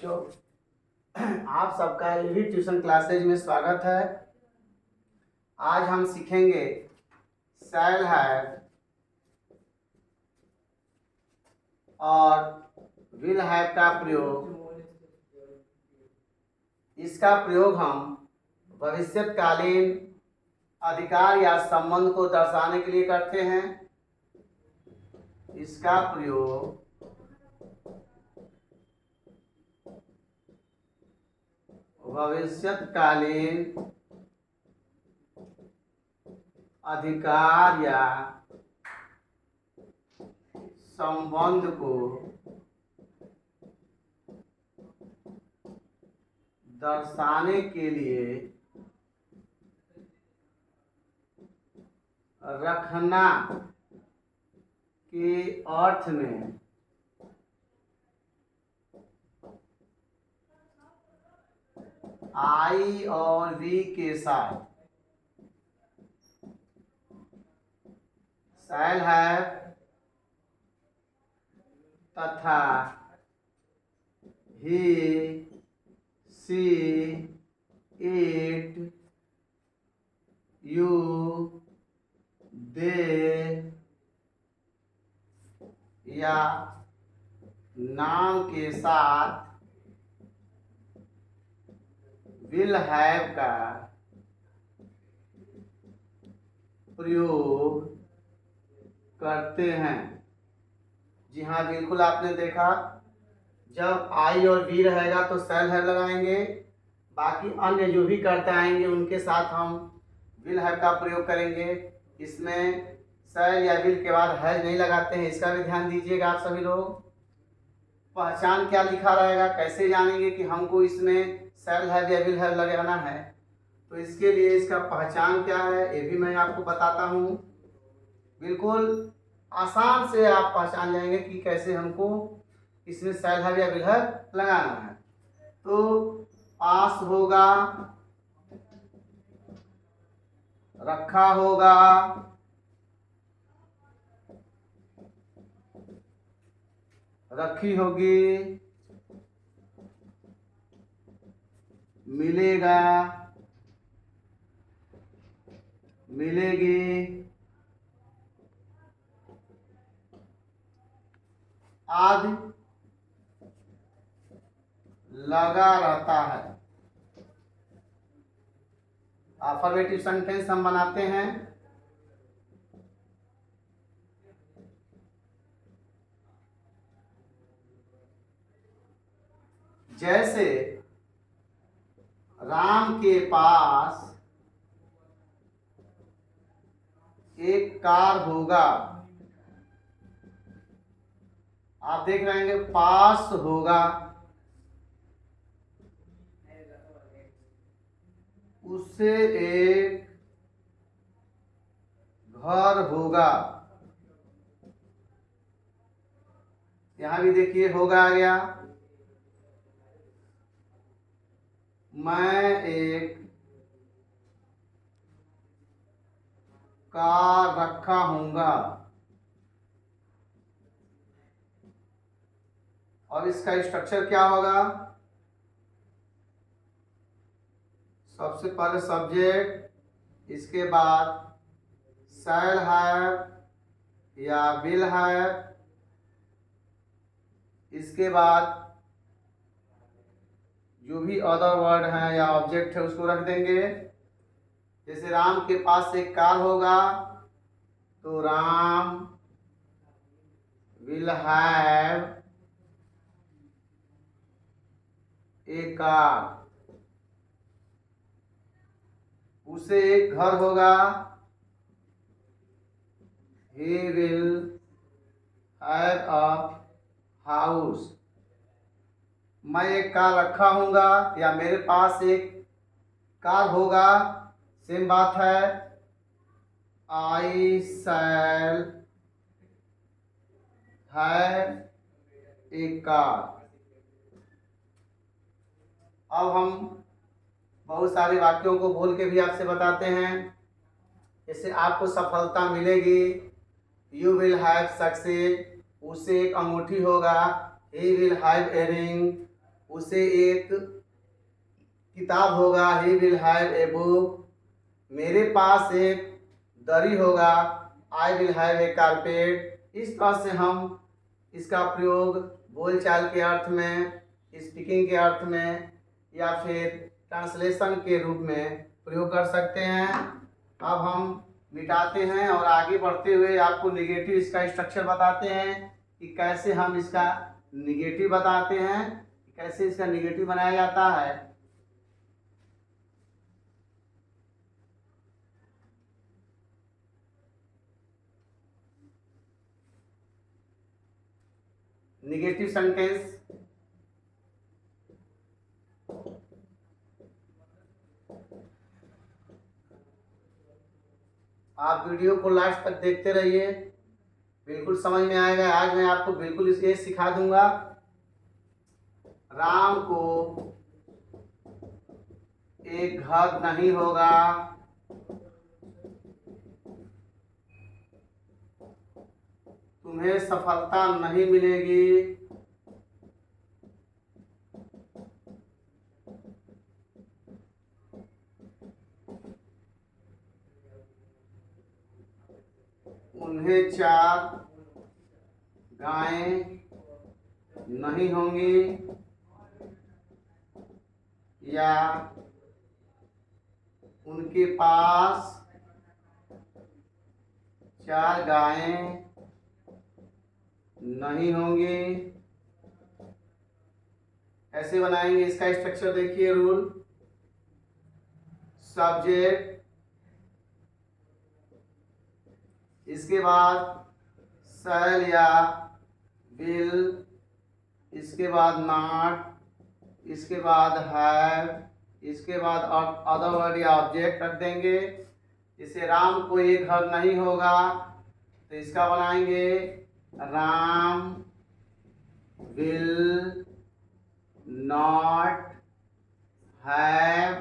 बच्चों, आप सबका एवी ट्यूशन क्लासेज में स्वागत है। आज हम सीखेंगे शैल हैव और विल हैव का प्रयोग। इसका प्रयोग हम भविष्यकालीन अधिकार या संबंध को दर्शाने के लिए करते हैं। इसका प्रयोग भविष्यकालीन अधिकार या संबंध को दर्शाने के लिए रखना के अर्थ में आई और वी के साथ शैल हैव तथा ही, सी, इट, यू, दे या नाम के साथ विल हैव का प्रयोग करते हैं। जी हाँ, बिल्कुल आपने देखा, जब आई और वी रहेगा तो शैल हैव लगाएंगे, बाकी अन्य जो भी करते आएंगे उनके साथ हम विल हैव का प्रयोग करेंगे। इसमें शैल या विल के बाद हैज नहीं लगाते हैं, इसका भी ध्यान दीजिएगा आप सभी लोग। पहचान क्या लिखा रहेगा, कैसे जानेंगे कि हमको इसमें शैल हैव या विल हैव लगाना है, तो इसके लिए इसका पहचान क्या है ये भी मैं आपको बताता हूँ। बिल्कुल आसान से आप पहचान जाएंगे कि कैसे हमको इसमें शैल हैव या विल हैव लगाना है। तो पास होगा, रखा होगा, रखी होगी, मिलेगा, मिलेगी, आदि लगा रहता है। अफर्मेटिव सेंटेंस हम बनाते हैं। जैसे राम के पास एक कार होगा, आप देख रहे हैं पास होगा, उससे एक घर होगा। यहां भी देखिए होगा आ गया। मैं एक कार रखा हूंगा। और इसका स्ट्रक्चर क्या होगा, सबसे पहले सब्जेक्ट, इसके बाद शैल हैव या विल हैव, इसके बाद जो भी अदर वर्ड है या ऑब्जेक्ट है उसको रख देंगे। जैसे राम के पास एक कार होगा तो Ram will have a car. उसे एक घर होगा, he will have a house। मैं एक कार रखा हूंगा या मेरे पास एक कार होगा, सेम बात है। I shall have a car। अब हम बहुत सारे वाक्यों को बोल के भी आपसे बताते हैं। जैसे आपको सफलता मिलेगी, यू विल हैव सक्सेस, उसे एक अंगूठी होगा, he will have a ring, उसे एक किताब होगा, he will have a book. मेरे पास एक दरी होगा, I will have a carpet. इस तरह से हम इसका प्रयोग बोलचाल के अर्थ में, स्पीकिंग के अर्थ में या फिर ट्रांसलेशन के रूप में प्रयोग कर सकते हैं। अब हम मिटाते हैं और आगे बढ़ते हुए आपको निगेटिव इसका स्ट्रक्चर बताते हैं कि कैसे हम इसका निगेटिव बताते हैं, कैसे इसका निगेटिव बनाया जाता है। निगेटिव सेंटेंस आप वीडियो को लास्ट तक देखते रहिए, बिल्कुल समझ में आएगा। आज मैं आपको बिल्कुल ये सिखा दूंगा। राम को एक घर नहीं होगा, तुम्हें सफलता नहीं मिलेगी, उन्हें 4 गायें नहीं होंगी, या उनके पास 4 गायें नहीं होंगी। ऐसे बनाएंगे। इसका स्ट्रक्चर देखिए, रूल। सब्जेक्ट, इसके बाद शैल या विल, इसके बाद नॉट, इसके बाद हैव, इसके बाद अदर वर्ड या ऑब्जेक्ट रख देंगे। जैसे राम को एक घर नहीं होगा तो इसका बनाएंगे Ram will not have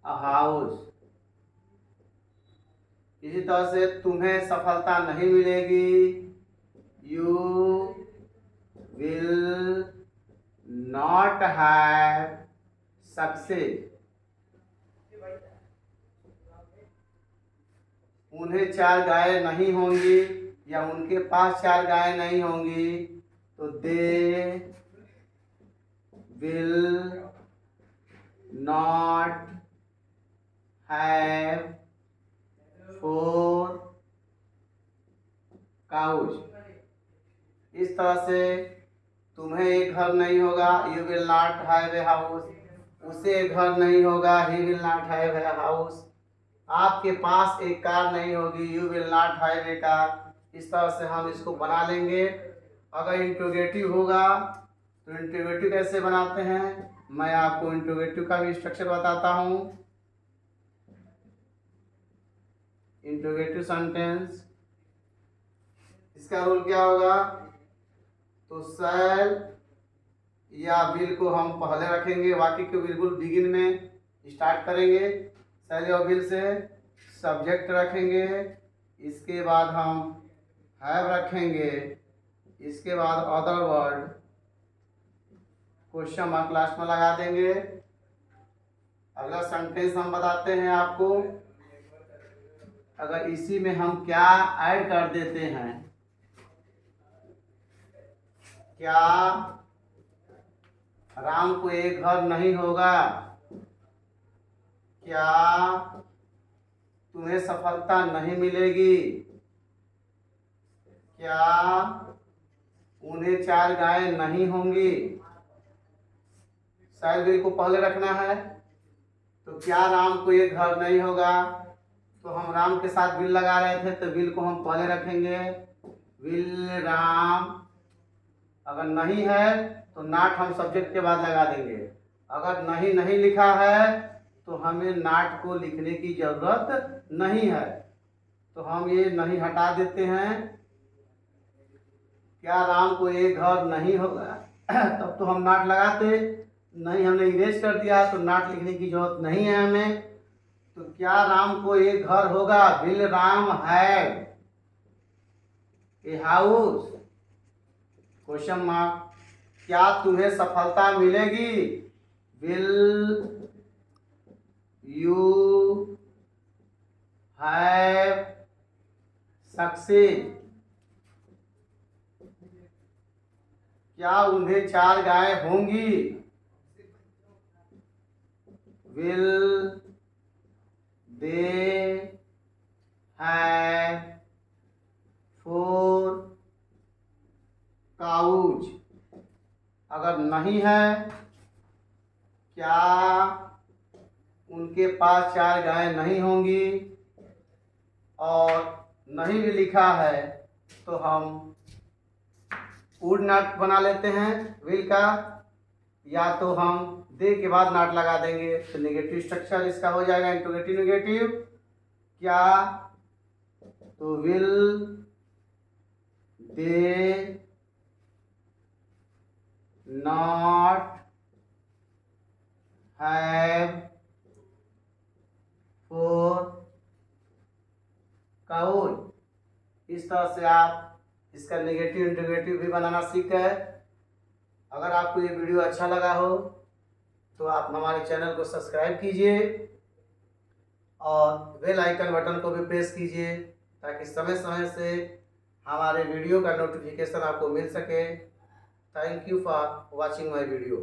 a house. इसी तरह से तुम्हें सफलता नहीं मिलेगी, you will not have success. उन्हें 4 गायें नहीं होंगी या उनके पास 4 गायें नहीं होंगी तो they will not have 4 cows. इस तरह से तुम्हें एक घर नहीं होगा, you will not have a house. उसे एक घर नहीं होगा, he will not have a house. आपके पास एक कार नहीं होगी, you will not have a car. इस तरह से हम इसको बना लेंगे। अगर इंट्रोगेटिव होगा तो इंट्रोगेटिव कैसे बनाते हैं, मैं आपको इंट्रोगेटिव का भी स्ट्रक्चर बताता हूँ। इंट्रोगेटिव सेंटेंस, इसका रूल क्या होगा, तो शैल या विल को हम पहले रखेंगे, वाक्य को बिल्कुल बिगिन में स्टार्ट करेंगे। शैल या विल से सब्जेक्ट रखेंगे, इसके बाद हम हैव रखेंगे, इसके बाद other word question mark last में लगा देंगे। अगला सेंटेंस हम बताते हैं आपको। अगर इसी में हम क्या ऐड कर देते हैं, क्या राम को एक घर नहीं होगा, क्या तुम्हें सफलता नहीं मिलेगी, क्या उन्हें 4 गायें नहीं होंगी। शायद विल को पहले रखना है, तो क्या राम को एक घर नहीं होगा, तो हम राम के साथ विल लगा रहे थे तो विल को हम पहले रखेंगे, विल राम। अगर नहीं है तो नॉट हम सब्जेक्ट के बाद लगा देंगे। अगर नहीं लिखा है तो हमें नॉट को लिखने की जरूरत नहीं है, तो हम ये नहीं हटा देते हैं। क्या राम को एक घर नहीं होगा तब तो हम नॉट लगाते, नहीं हमने इरेज कर दिया तो नॉट लिखने की जरूरत नहीं है हमें। तो क्या राम को एक घर होगा, will Ram have a house, question mark. क्या तुम्हें सफलता मिलेगी? Will you have success? क्या उन्हें 4 गायें होंगी? Will they have 4 cows? अगर नहीं है, क्या उनके पास 4 गायें नहीं होंगी? और नहीं भी लिखा है तो हम वुड नॉट बना लेते हैं विल का, या तो हम दे के बाद नॉट लगा देंगे तो नेगेटिव स्ट्रक्चर इसका हो जाएगा, इंट्रोगेटिव नेगेटिव। क्या तो will they not have 4 cows. इस तरह से आप इसका नेगेटिव इंट्रोगेटिव भी बनाना सीख गए। अगर आपको ये वीडियो अच्छा लगा हो तो आप हमारे चैनल को सब्सक्राइब कीजिए और बेल आइकन बटन को भी प्रेस कीजिए ताकि समय समय से हमारे वीडियो का नोटिफिकेशन आपको मिल सके। Thank you for watching my video.